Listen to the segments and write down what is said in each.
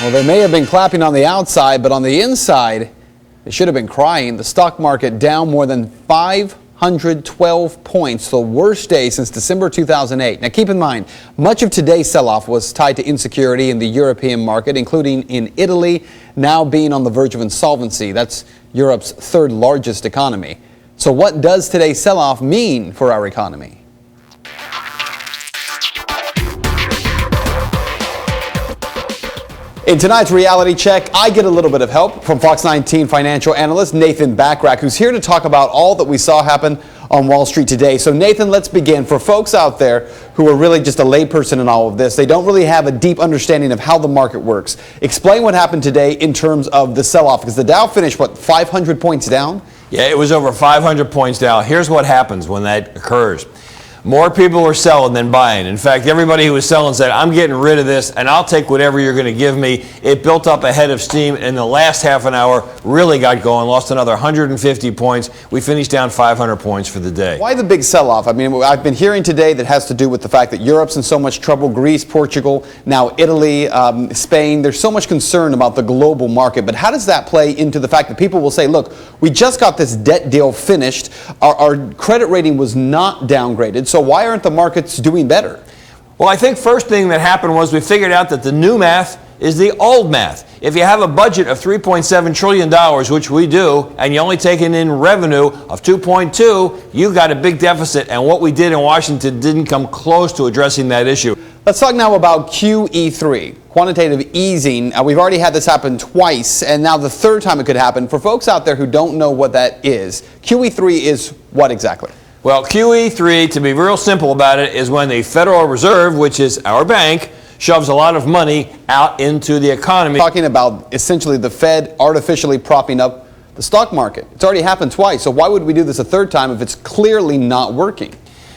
Well, they may have been clapping on the outside, but on the inside, they should have been crying. The stock market down more than 512 points, the worst day since December 2008. Now, keep in mind, much of today's sell-off was tied to insecurity in the European market, including in Italy, now being on the verge of insolvency. That's Europe's third largest economy. So what does today's sell-off mean for our economy? In tonight's reality check, I get a little bit of help from Fox 19 financial analyst Nathan Bachrach, who's here to talk about all that we saw happen on Wall Street today. So Nathan, let's begin. For folks out there who are really just a layperson in all of this, they don't really have a deep understanding of how the market works. Explain what happened today in terms of the sell-off, because the Dow finished, what, 500 points down? Yeah, it was over 500 points down. Here's what happens when that occurs. More people are selling than buying. In fact, everybody who was selling said, I'm getting rid of this and I'll take whatever you're going to give me. It built up a head of steam in the last half an hour, really got going, lost another 150 points. We finished down 500 points for the day. Why the big sell-off? I mean, I've been hearing today that has to do with the fact that Europe's in so much trouble, Greece, Portugal, now Italy, Spain. There's so much concern about the global market. But how does that play into the fact that people will say, look, we just got this debt deal finished. Our credit rating was not downgraded. So why aren't the markets doing better? Well, I think first thing that happened was we figured out that the new math is the old math. If you have a budget of $3.7 trillion, which we do, and you only taken in revenue of 2.2, you got a big deficit. And what we did in Washington didn't come close to addressing that issue. Let's talk now about QE3, quantitative easing. We've already had this happen twice, and now the third time it could happen. For folks out there who don't know what that is, QE3 is what exactly? Well, QE3, to be real simple about it, is when the Federal Reserve, which is our bank, shoves a lot of money out into the economy. Talking about essentially the Fed artificially propping up the stock market. It's already happened twice, so why would we do this a third time if it's clearly not working?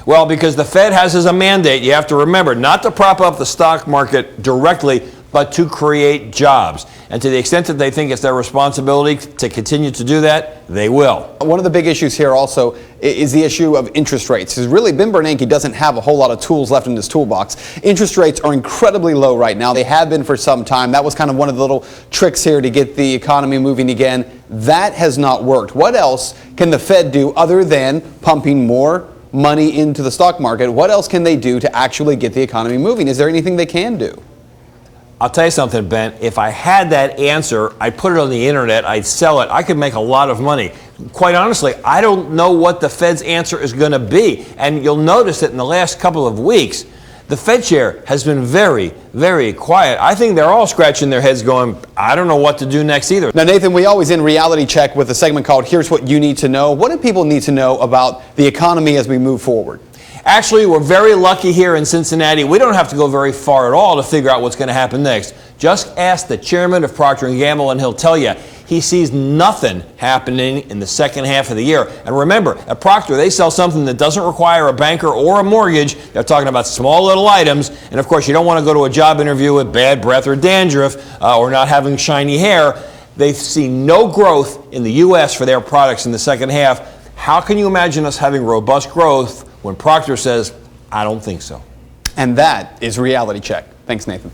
Well, because the Fed has as a mandate, you have to remember, not to prop up the stock market directly, but to create jobs. And to the extent that they think it's their responsibility to continue to do that, they will. One of the big issues here also is the issue of interest rates. Because really, Ben Bernanke doesn't have a whole lot of tools left in his toolbox. Interest rates are incredibly low right now. They have been for some time. That was kind of one of the little tricks here to get the economy moving again. That has not worked. What else can the Fed do other than pumping more money into the stock market? What else can they do to actually get the economy moving? Is there anything they can do? I'll tell you something, Ben. If I had that answer, I'd put it on the internet, I'd sell it. I could make a lot of money. Quite honestly, I don't know what the Fed's answer is going to be. And you'll notice that in the last couple of weeks, the Fed chair has been very, very quiet. I think they're all scratching their heads going, I don't know what to do next either. Now, Nathan, we always end reality check with a segment called Here's What You Need to Know. What do people need to know about the economy as we move forward? Actually, we're very lucky here in Cincinnati. We don't have to go very far at all to figure out what's going to happen next. Just ask the chairman of Procter & Gamble and he'll tell you he sees nothing happening in the second half of the year. And remember, at Procter, they sell something that doesn't require a banker or a mortgage. They're talking about small little items. And of course, you don't want to go to a job interview with bad breath or dandruff or not having shiny hair. They see no growth in the U.S. for their products in the second half. How can you imagine us having robust growth when Procter says, I don't think so? And that is Reality Check. Thanks, Nathan.